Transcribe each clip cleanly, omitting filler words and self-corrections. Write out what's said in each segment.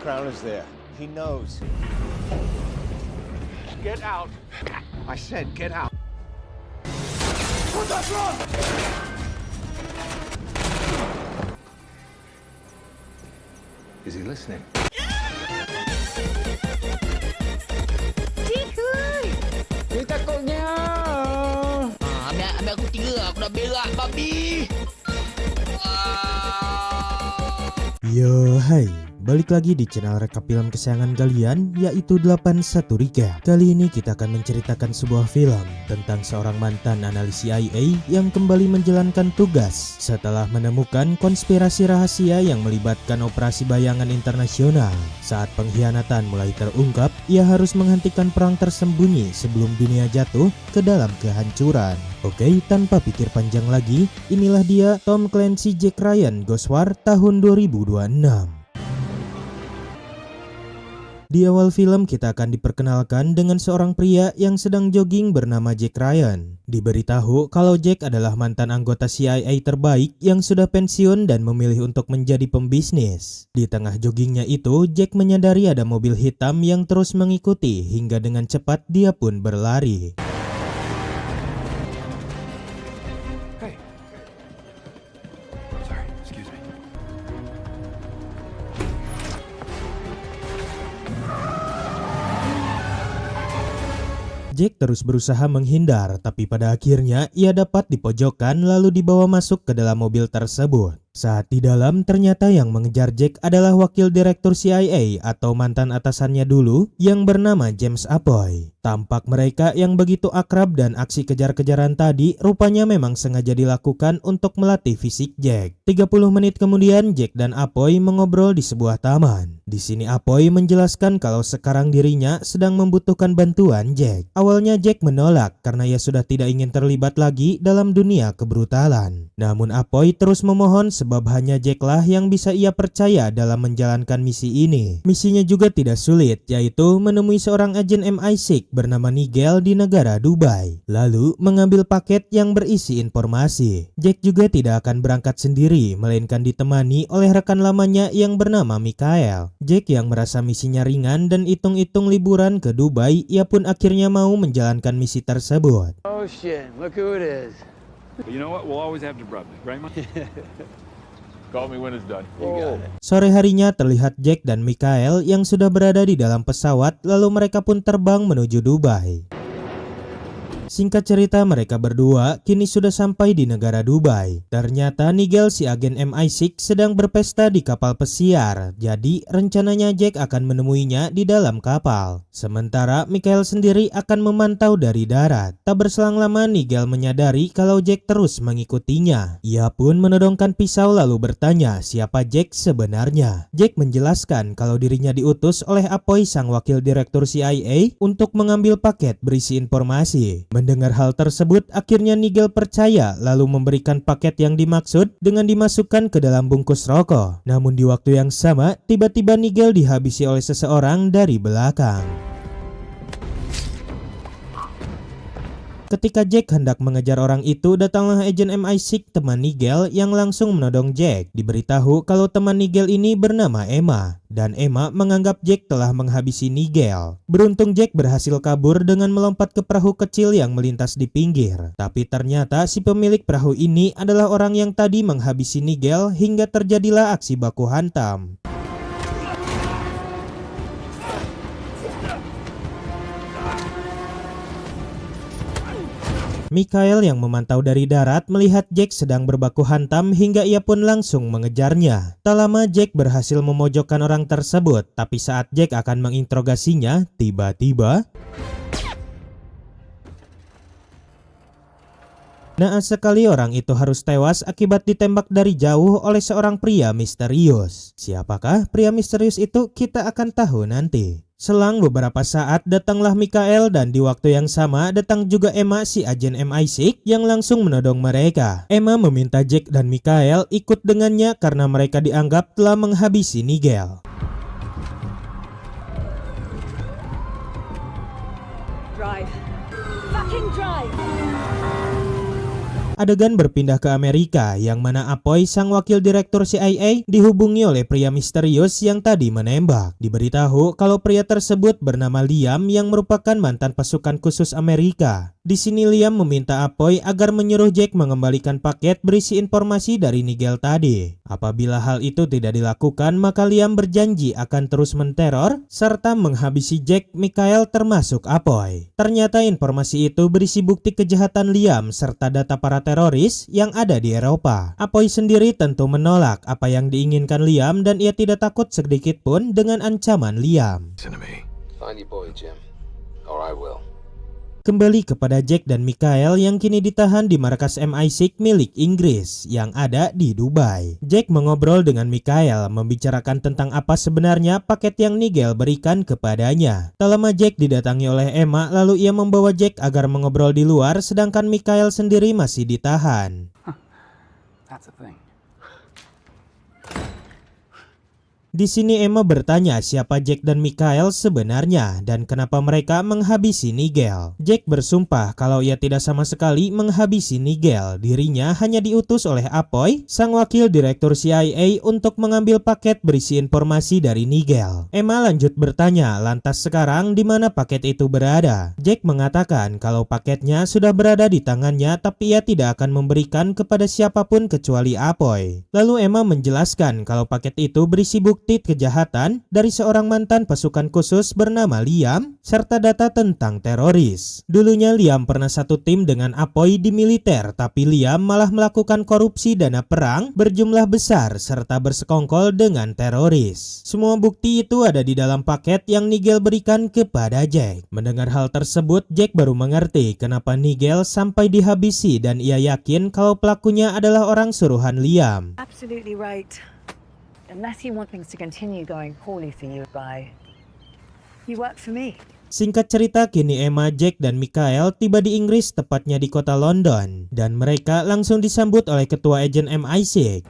Crown is there. He knows. Get out. I said get out. Put that run! Is he listening? Dia takutnya. Ambil aku 3. Aku dah berak, babi. Yo hai, balik lagi di channel rekap film kesayangan kalian, yaitu 81 Recap. Kali ini kita akan menceritakan sebuah film tentang seorang mantan analis CIA yang kembali menjalankan tugas setelah menemukan konspirasi rahasia yang melibatkan operasi bayangan internasional. Saat pengkhianatan mulai terungkap, ia harus menghentikan perang tersembunyi sebelum dunia jatuh ke dalam kehancuran. Oke, tanpa pikir panjang lagi, inilah dia Tom Clancy Jack Ryan Ghost War tahun 2026. Di awal film kita akan diperkenalkan dengan seorang pria yang sedang jogging bernama Jack Ryan. Diberitahu kalau Jack adalah mantan anggota CIA terbaik yang sudah pensiun dan memilih untuk menjadi pembisnis. Di tengah joggingnya itu, Jack menyadari ada mobil hitam yang terus mengikuti hingga dengan cepat dia pun berlari. Jack terus berusaha menghindar, tapi pada akhirnya ia dapat dipojokkan lalu dibawa masuk ke dalam mobil tersebut. Saat di dalam, ternyata yang mengejar Jack adalah wakil direktur CIA atau mantan atasannya dulu yang bernama James Apoy. Tampak mereka yang begitu akrab dan aksi kejar-kejaran tadi rupanya memang sengaja dilakukan untuk melatih fisik Jack. 30 menit kemudian Jack dan Apoy mengobrol di sebuah taman. Di sini Apoy menjelaskan kalau sekarang dirinya sedang membutuhkan bantuan Jack. Awalnya Jack menolak karena ia sudah tidak ingin terlibat lagi dalam dunia kebrutalan. Namun Apoy terus memohon sebab hanya Jack lah yang bisa ia percaya dalam menjalankan misi ini. Misinya juga tidak sulit, yaitu menemui seorang agen MI6 bernama Nigel di negara Dubai, lalu mengambil paket yang berisi informasi. Jack juga tidak akan berangkat sendiri, melainkan ditemani oleh rekan lamanya yang bernama Michael. Jack yang merasa misinya ringan dan hitung-hitung liburan ke Dubai, ia pun akhirnya mau menjalankan misi tersebut. Oh shit, look who it is. You know what? We'll always have your brother, right, Mike? Call me when it's done. You got it. Sore harinya terlihat Jack dan Michael yang sudah berada di dalam pesawat, lalu mereka pun terbang menuju Dubai. Singkat cerita, mereka berdua kini sudah sampai di negara Dubai. Ternyata Nigel si agen MI6 sedang berpesta di kapal pesiar. Jadi rencananya Jack akan menemuinya di dalam kapal. Sementara Michael sendiri akan memantau dari darat. Tak berselang lama Nigel menyadari kalau Jack terus mengikutinya. Ia pun menodongkan pisau lalu bertanya siapa Jack sebenarnya. Jack menjelaskan kalau dirinya diutus oleh Apoy sang wakil direktur CIA untuk mengambil paket berisi informasi. Mendengar hal tersebut, akhirnya Nigel percaya lalu memberikan paket yang dimaksud dengan dimasukkan ke dalam bungkus rokok. Namun di waktu yang sama, tiba-tiba Nigel dihabisi oleh seseorang dari belakang. Ketika Jack hendak mengejar orang itu, datanglah agen MI6 teman Nigel yang langsung menodong Jack. Diberitahu kalau teman Nigel ini bernama Emma, dan Emma menganggap Jack telah menghabisi Nigel. Beruntung Jack berhasil kabur dengan melompat ke perahu kecil yang melintas di pinggir. Tapi ternyata si pemilik perahu ini adalah orang yang tadi menghabisi Nigel hingga terjadilah aksi baku hantam. Michael yang memantau dari darat melihat Jack sedang berbaku hantam hingga ia pun langsung mengejarnya. Tak lama Jack berhasil memojokkan orang tersebut, tapi saat Jack akan menginterogasinya, tiba-tiba naas sekali orang itu harus tewas akibat ditembak dari jauh oleh seorang pria misterius. Siapakah pria misterius itu? Kita akan tahu nanti. Selang beberapa saat datanglah Michael dan di waktu yang sama datang juga Emma si agen MI6 yang langsung menodong mereka. Emma meminta Jack dan Michael ikut dengannya karena mereka dianggap telah menghabisi Nigel. Drive. Fucking drive! Adegan berpindah ke Amerika yang mana Apoy, sang wakil direktur CIA, dihubungi oleh pria misterius yang tadi menembak. Diberitahu kalau pria tersebut bernama Liam yang merupakan mantan pasukan khusus Amerika. Di sini Liam meminta Apoy agar menyuruh Jack mengembalikan paket berisi informasi dari Nigel tadi. Apabila hal itu tidak dilakukan, maka Liam berjanji akan terus menteror serta menghabisi Jack, Michael termasuk Apoy. Ternyata informasi itu berisi bukti kejahatan Liam serta data para teroris yang ada di Eropa. Apoy sendiri tentu menolak apa yang diinginkan Liam dan ia tidak takut sedikit pun dengan ancaman Liam. Listen to me. Find your boy, Jim. Or I will. Kembali kepada Jack dan Michael yang kini ditahan di markas MI6 milik Inggris yang ada di Dubai. Jack mengobrol dengan Michael membicarakan tentang apa sebenarnya paket yang Nigel berikan kepadanya. Tak lama Jack didatangi oleh Emma, lalu ia membawa Jack agar mengobrol di luar sedangkan Michael sendiri masih ditahan. That's a thing. Di sini Emma bertanya siapa Jack dan Michael sebenarnya dan kenapa mereka menghabisi Nigel. Jack bersumpah kalau ia tidak sama sekali menghabisi Nigel. Dirinya hanya diutus oleh Apoy, sang wakil direktur CIA, untuk mengambil paket berisi informasi dari Nigel. Emma lanjut bertanya, lantas sekarang di mana paket itu berada? Jack mengatakan kalau paketnya sudah berada di tangannya tapi ia tidak akan memberikan kepada siapapun kecuali Apoy. Lalu Emma menjelaskan kalau paket itu berisi bukti kejahatan dari seorang mantan pasukan khusus bernama Liam serta data tentang teroris. Dulunya Liam pernah satu tim dengan Apoy di militer, tapi Liam malah melakukan korupsi dana perang berjumlah besar serta bersekongkol dengan teroris. Semua bukti itu ada di dalam paket yang Nigel berikan kepada Jack. Mendengar hal tersebut, Jack baru mengerti kenapa Nigel sampai dihabisi dan ia yakin kalau pelakunya adalah orang suruhan Liam. Absolutely right. Unless you want things to continue going poorly for you, bye. You work for me. Singkat cerita, kini Emma, Jack, dan Michael tiba di Inggris, tepatnya di kota London. Dan mereka langsung disambut oleh ketua agen MI6.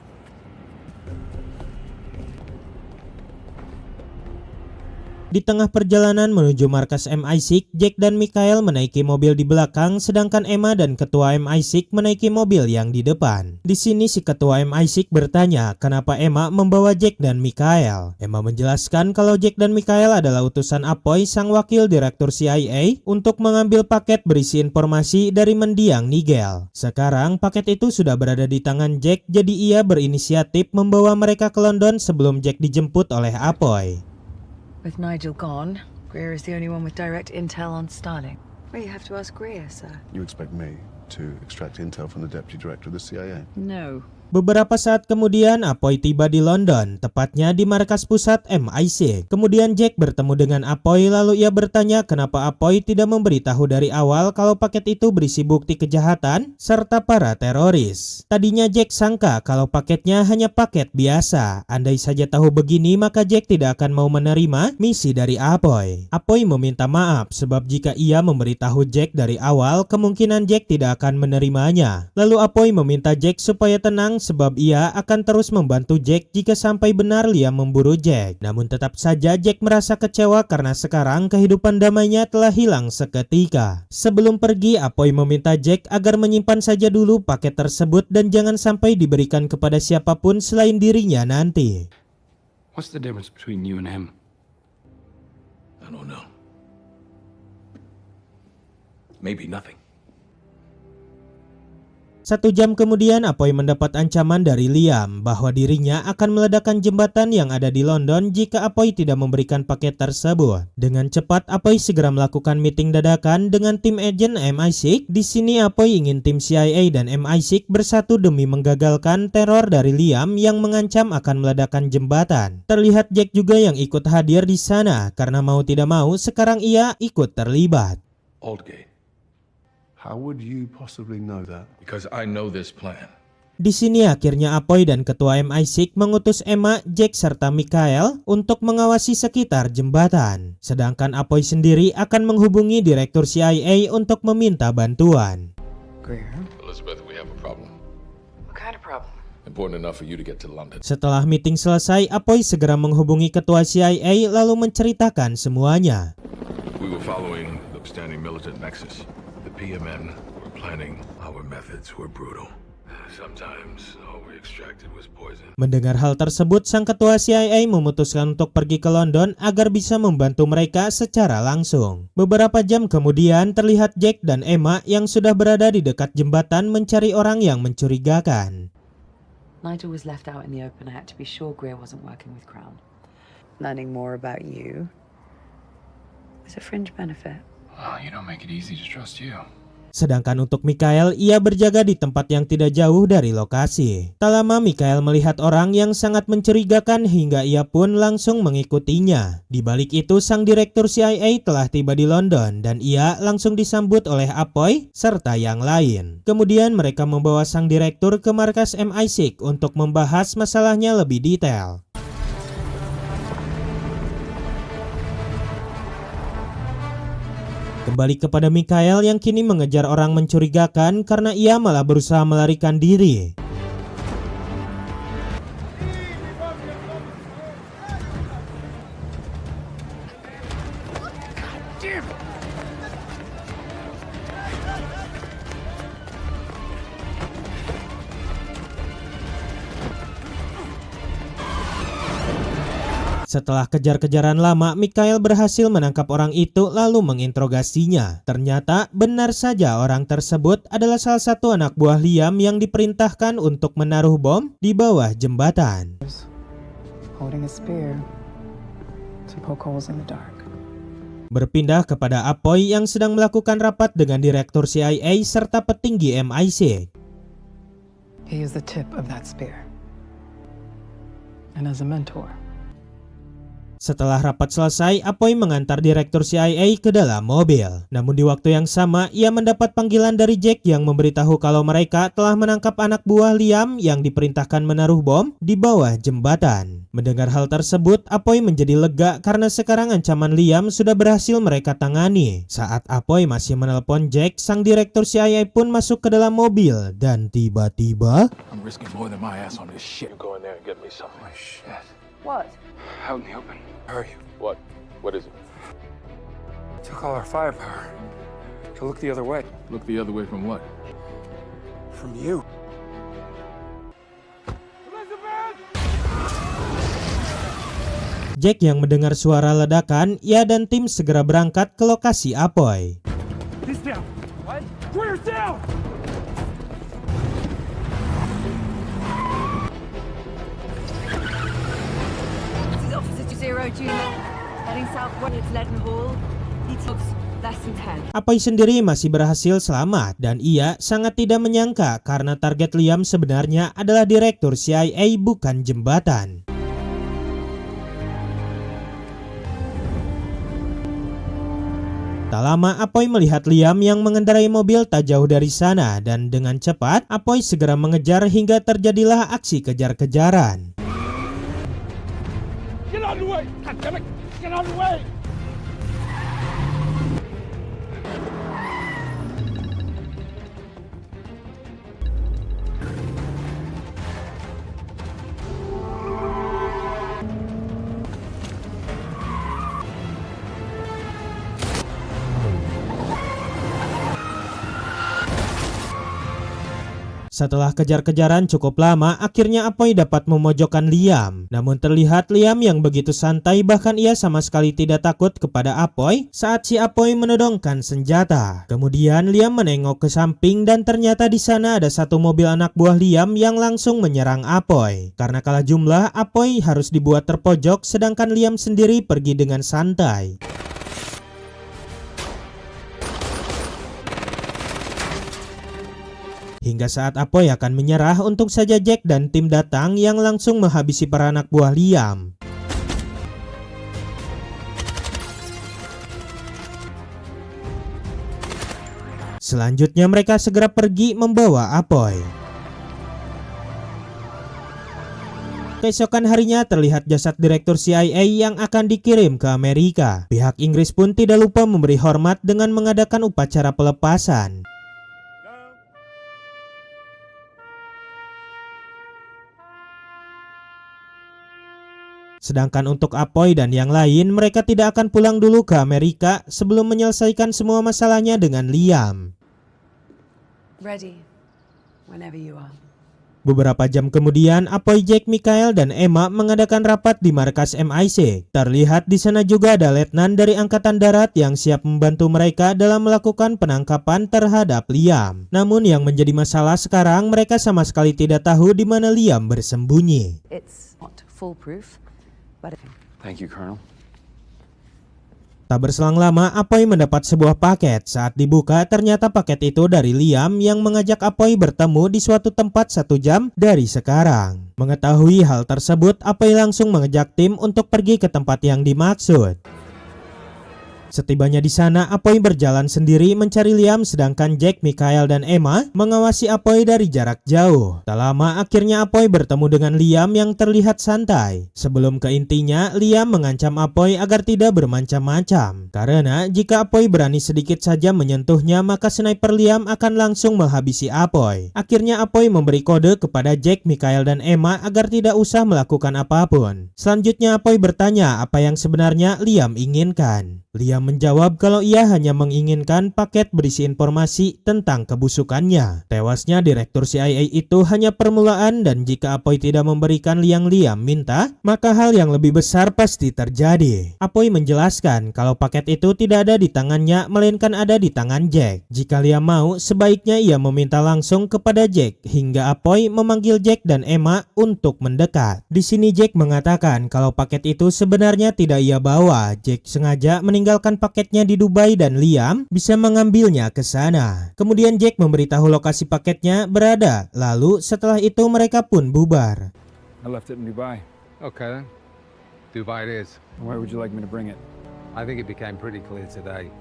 Di tengah perjalanan menuju markas MI6, Jack dan Michael menaiki mobil di belakang, sedangkan Emma dan ketua MI6 menaiki mobil yang di depan. Di sini si ketua MI6 bertanya kenapa Emma membawa Jack dan Michael. Emma menjelaskan kalau Jack dan Michael adalah utusan Apoy, sang wakil direktur CIA, untuk mengambil paket berisi informasi dari mendiang Nigel. Sekarang paket itu sudah berada di tangan Jack, jadi ia berinisiatif membawa mereka ke London sebelum Jack dijemput oleh Apoy. With Nigel gone, Greer is the only one with direct intel on Starling. Well, you have to ask Greer, sir. You expect me to extract intel from the deputy director of the CIA? No. Beberapa saat kemudian Apoy tiba di London, tepatnya di markas pusat MI6. Kemudian Jack bertemu dengan Apoy, lalu ia bertanya kenapa Apoy tidak memberitahu dari awal kalau paket itu berisi bukti kejahatan serta para teroris. Tadinya Jack sangka kalau paketnya hanya paket biasa. Andai saja tahu begini, maka Jack tidak akan mau menerima misi dari Apoy. Apoy meminta maaf sebab jika ia memberitahu Jack dari awal, kemungkinan Jack tidak akan menerimanya. Lalu Apoy meminta Jack supaya tenang sebab ia akan terus membantu Jack jika sampai benar Liam memburu Jack. Namun tetap saja Jack merasa kecewa karena sekarang kehidupan damainya telah hilang seketika. Sebelum pergi, Apoy meminta Jack agar menyimpan saja dulu paket tersebut dan jangan sampai diberikan kepada siapapun selain dirinya nanti. What's the difference between you and him? I don't know. Maybe nothing. 1 jam kemudian Apoy mendapat ancaman dari Liam bahwa dirinya akan meledakkan jembatan yang ada di London jika Apoy tidak memberikan paket tersebut. Dengan cepat Apoy segera melakukan meeting dadakan dengan tim agen MI6. Di sini Apoy ingin tim CIA dan MI6 bersatu demi menggagalkan teror dari Liam yang mengancam akan meledakkan jembatan. Terlihat Jack juga yang ikut hadir di sana karena mau tidak mau sekarang ia ikut terlibat. Aldgate. How would you possibly know that? Because I know this plan. Di sini akhirnya Apoy dan ketua MI6 mengutus Emma, Jack serta Michael untuk mengawasi sekitar jembatan. Sedangkan Apoy sendiri akan menghubungi direktur CIA untuk meminta bantuan. Greer? Elizabeth, we have a problem. What kind of problem? Important enough for you to get to London. Setelah meeting selesai, Apoy segera menghubungi ketua CIA lalu menceritakan semuanya. We were following the standing militant nexus. The PMN were planning, our methods were brutal. Sometimes all we extracted was poison. Mendengar hal tersebut, sang ketua CIA memutuskan untuk pergi ke London agar bisa membantu mereka secara langsung. Beberapa jam kemudian terlihat Jack dan Emma yang sudah berada di dekat jembatan mencari orang yang mencurigakan. Nigel was left out in the open. I had to be sure Greer wasn't working with Crown. Learning more about you is a fringe benefit. Well, you don't make it easy to trust you. Sedangkan untuk Mikhail, ia berjaga di tempat yang tidak jauh dari lokasi. Tak lama Mikhail melihat orang yang sangat mencurigakan hingga ia pun langsung mengikutinya. Di balik itu, sang direktur CIA telah tiba di London dan ia langsung disambut oleh Apoy serta yang lain. Kemudian mereka membawa sang direktur ke markas MI6 untuk membahas masalahnya lebih detail. Kembali kepada Mikhail yang kini mengejar orang mencurigakan karena ia malah berusaha melarikan diri. Setelah kejar-kejaran lama, Mikhail berhasil menangkap orang itu lalu menginterogasinya. Ternyata benar saja orang tersebut adalah salah satu anak buah Liam yang diperintahkan untuk menaruh bom di bawah jembatan. Holding a spear to poke holes in the dark. Berpindah kepada Apoy yang sedang melakukan rapat dengan direktur CIA serta petinggi MI6. He is the tip of that spear. And as a mentor. Setelah rapat selesai, Apoy mengantar direktur CIA ke dalam mobil. Namun di waktu yang sama, ia mendapat panggilan dari Jack yang memberitahu kalau mereka telah menangkap anak buah Liam yang diperintahkan menaruh bom di bawah jembatan. Mendengar hal tersebut, Apoy menjadi lega karena sekarang ancaman Liam sudah berhasil mereka tangani. Saat Apoy masih menelpon Jack, sang direktur CIA pun masuk ke dalam mobil dan tiba-tiba I'm risking more than my ass on this shit. You go in there and get me something. Oh, shit. What? Out in the open. Where are you? What? What is it? Took all our firepower to look the other way. Look the other way from what? From you. Jack yang mendengar suara ledakan, ia dan tim segera berangkat ke lokasi Apoy. He's down. What? Greer's down! This is Officer 02, heading southward to Leadenhall. Details less than 10. Apoy sendiri masih berhasil selamat dan ia sangat tidak menyangka karena target Liam sebenarnya adalah direktur CIA bukan jembatan. Tak lama Apoy melihat Liam yang mengendarai mobil tak jauh dari sana dan dengan cepat Apoy segera mengejar hingga terjadilah aksi kejar-kejaran. Get out of the way! God damn it! Get out of the way! Setelah kejar-kejaran cukup lama, akhirnya Apoy dapat memojokkan Liam. Namun terlihat Liam yang begitu santai, bahkan ia sama sekali tidak takut kepada Apoy saat si Apoy menodongkan senjata. Kemudian Liam menengok ke samping dan ternyata di sana ada satu mobil anak buah Liam yang langsung menyerang Apoy. Karena kalah jumlah, Apoy harus dibuat terpojok sedangkan Liam sendiri pergi dengan santai. Hingga saat Apoy akan menyerah, untung saja Jack dan tim datang yang langsung menghabisi para anak buah Liam. Selanjutnya mereka segera pergi membawa Apoy. Keesokan harinya terlihat jasad direktur CIA yang akan dikirim ke Amerika. Pihak Inggris pun tidak lupa memberi hormat dengan mengadakan upacara pelepasan. Sedangkan untuk Apoy dan yang lain, mereka tidak akan pulang dulu ke Amerika sebelum menyelesaikan semua masalahnya dengan Liam. Ready. Whenever you are. Beberapa jam kemudian, Apoy, Jack, Mikhail, dan Emma mengadakan rapat di markas MI6. Terlihat di sana juga ada letnan dari Angkatan Darat yang siap membantu mereka dalam melakukan penangkapan terhadap Liam. Namun yang menjadi masalah sekarang, mereka sama sekali tidak tahu di mana Liam bersembunyi. It's not foolproof, but Thank you, Colonel. Tak berselang lama, Apoy mendapat sebuah paket. Saat dibuka, ternyata paket itu dari Liam yang mengajak Apoy bertemu di suatu tempat 1 jam dari sekarang. Mengetahui hal tersebut, Apoy langsung mengajak tim untuk pergi ke tempat yang dimaksud. Setibanya di sana, Apoy berjalan sendiri mencari Liam, sedangkan Jack, Mikhail, dan Emma mengawasi Apoy dari jarak jauh. Tak lama, akhirnya Apoy bertemu dengan Liam yang terlihat santai. Sebelum ke intinya, Liam mengancam Apoy agar tidak bermacam-macam. Karena jika Apoy berani sedikit saja menyentuhnya, maka sniper Liam akan langsung menghabisi Apoy. Akhirnya Apoy memberi kode kepada Jack, Mikhail, dan Emma agar tidak usah melakukan apapun. Selanjutnya Apoy bertanya apa yang sebenarnya Liam inginkan. Liam menjawab kalau ia hanya menginginkan paket berisi informasi tentang kebusukannya. Tewasnya Direktur CIA itu hanya permulaan, dan jika Apoy tidak memberikan yang Liam minta, maka hal yang lebih besar pasti terjadi. Apoy menjelaskan kalau paket itu tidak ada di tangannya, melainkan ada di tangan Jack. Jika Liam mau, sebaiknya ia meminta langsung kepada Jack, hingga Apoy memanggil Jack dan Emma untuk mendekat. Di sini Jack mengatakan kalau paket itu sebenarnya tidak ia bawa. Jack sengaja meninggalkan paketnya di Dubai dan Liam bisa mengambilnya ke sana. Kemudian Jack memberitahu lokasi paketnya berada. Lalu setelah itu mereka pun bubar. I left it in Dubai. Okay then. Dubai it is. Where would you like me to bring it? I think it became pretty clear today.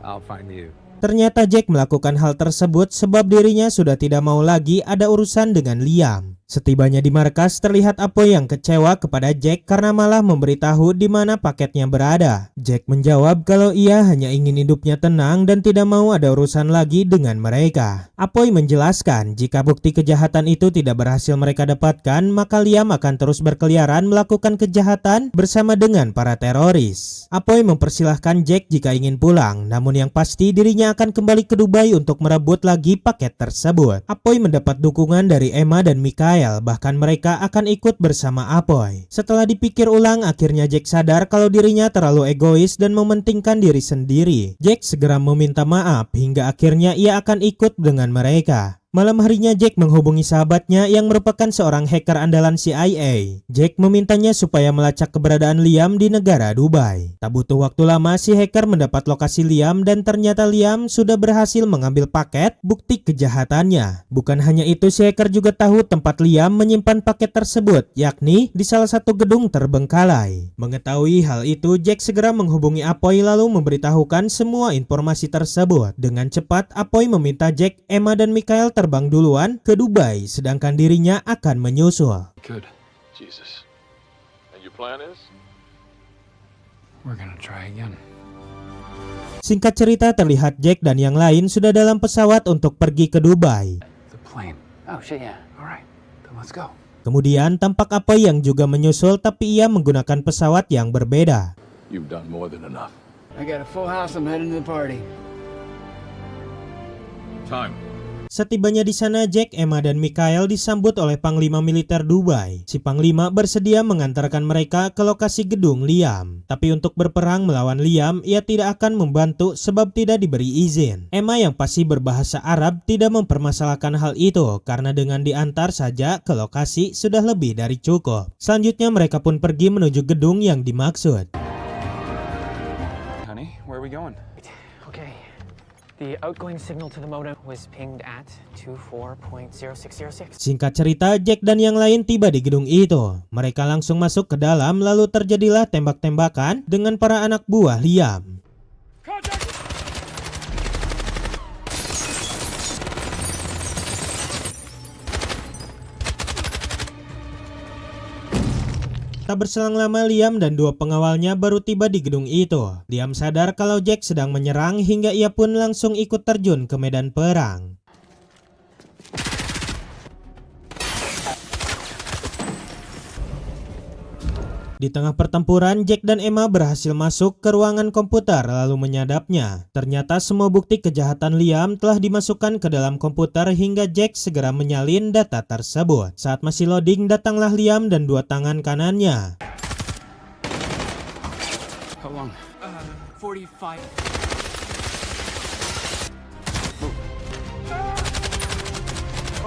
I'll find you. Ternyata Jack melakukan hal tersebut sebab dirinya sudah tidak mau lagi ada urusan dengan Liam. Setibanya di markas, terlihat Apoy yang kecewa kepada Jack karena malah memberitahu di mana paketnya berada. Jack menjawab kalau ia hanya ingin hidupnya tenang dan tidak mau ada urusan lagi dengan mereka. Apoy menjelaskan jika bukti kejahatan itu tidak berhasil mereka dapatkan, maka Liam akan terus berkeliaran melakukan kejahatan bersama dengan para teroris. Apoy mempersilahkan Jack jika ingin pulang, namun yang pasti dirinya akan kembali ke Dubai untuk merebut lagi paket tersebut. Apoy mendapat dukungan dari Emma dan Mikhail, bahkan mereka akan ikut bersama Apoy. Setelah dipikir ulang, akhirnya Jack sadar kalau dirinya terlalu egois dan mementingkan diri sendiri. Jack segera meminta maaf hingga akhirnya ia akan ikut dengan mereka. Malam harinya Jack menghubungi sahabatnya yang merupakan seorang hacker andalan CIA. Jack memintanya supaya melacak keberadaan Liam di negara Dubai. Tak butuh waktu lama, si hacker mendapat lokasi Liam dan ternyata Liam sudah berhasil mengambil paket bukti kejahatannya. Bukan hanya itu, si hacker juga tahu tempat Liam menyimpan paket tersebut, yakni di salah satu gedung terbengkalai. Mengetahui hal itu, Jack segera menghubungi Apoy lalu memberitahukan semua informasi tersebut. Dengan cepat, Apoy meminta Jack, Emma, dan Mikhail terbang duluan ke Dubai, sedangkan dirinya akan menyusul. Good. Jesus. And your plan is? We're gonna try again. Singkat cerita, terlihat Jack dan yang lain sudah dalam pesawat untuk pergi ke Dubai. The plane. Oh shit, yeah. All right, then let's go. Kemudian tampak Apoy yang juga menyusul, tapi ia menggunakan pesawat yang berbeda. You've done more than enough. I got a full house, I'm heading to the party. Time. Setibanya di sana, Jack, Emma, dan Mikhail disambut oleh Panglima Militer Dubai. Si Panglima bersedia mengantarkan mereka ke lokasi gedung Liam. Tapi untuk berperang melawan Liam, ia tidak akan membantu sebab tidak diberi izin. Emma yang pasti berbahasa Arab tidak mempermasalahkan hal itu karena dengan diantar saja ke lokasi sudah lebih dari cukup. Selanjutnya mereka pun pergi menuju gedung yang dimaksud. Honey, where are we going? Okay. The outgoing signal to the modem was pinged at 24.0606. Singkat cerita, Jack dan yang lain tiba di gedung itu. Mereka langsung masuk ke dalam, lalu terjadilah tembak-tembakan dengan para anak buah Liam. Tak berselang lama, Liam dan dua pengawalnya baru tiba di gedung itu. Liam sadar kalau Jack sedang menyerang hingga ia pun langsung ikut terjun ke medan perang. Di tengah pertempuran, Jack dan Emma berhasil masuk ke ruangan komputer lalu menyadapnya. Ternyata semua bukti kejahatan Liam telah dimasukkan ke dalam komputer hingga Jack segera menyalin data tersebut. Saat masih loading, datanglah Liam dan dua tangan kanannya. How long? 45.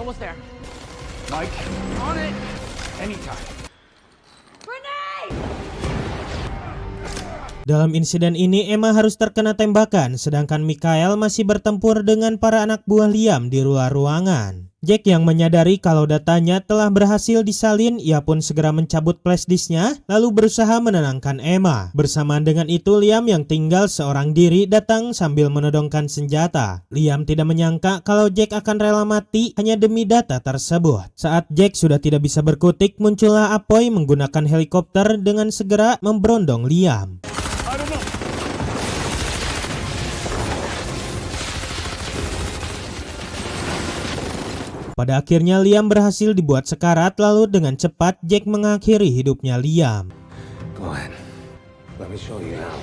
Almost there. Mike, On it! anytime. Dalam insiden ini, Emma harus terkena tembakan, sedangkan Michael masih bertempur dengan para anak buah Liam di luar ruangan. Jack yang menyadari kalau datanya telah berhasil disalin, ia pun segera mencabut flash disknya, lalu berusaha menenangkan Emma. Bersamaan dengan itu, Liam yang tinggal seorang diri datang sambil menodongkan senjata. Liam tidak menyangka kalau Jack akan rela mati hanya demi data tersebut. Saat Jack sudah tidak bisa berkutik, muncullah Apoy menggunakan helikopter dengan segera memberondong Liam. Pada akhirnya Liam berhasil dibuat sekarat, lalu dengan cepat Jack mengakhiri hidupnya Liam. Go ahead. Let me show you how.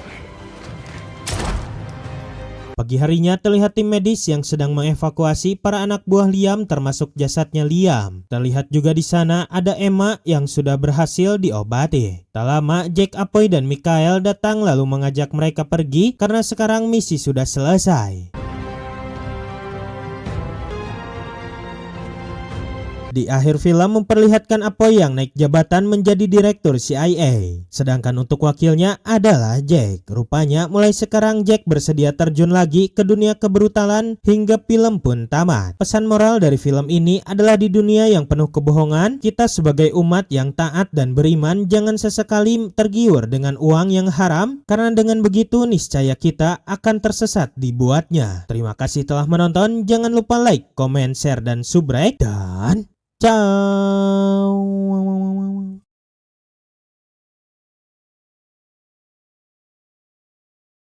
Pagi harinya terlihat tim medis yang sedang mengevakuasi para anak buah Liam termasuk jasadnya Liam. Terlihat juga di sana ada Emma yang sudah berhasil diobati. Tak lama Jack, Apoy dan Michael datang lalu mengajak mereka pergi karena sekarang misi sudah selesai. Di akhir film memperlihatkan Apoy yang naik jabatan menjadi direktur CIA. Sedangkan untuk wakilnya adalah Jack. Rupanya mulai sekarang Jack bersedia terjun lagi ke dunia kebrutalan hingga film pun tamat. Pesan moral dari film ini adalah di dunia yang penuh kebohongan, kita sebagai umat yang taat dan beriman jangan sesekali tergiur dengan uang yang haram, karena dengan begitu niscaya kita akan tersesat dibuatnya. Terima kasih telah menonton, jangan lupa like, komen, share, dan subscribe, dan ciao.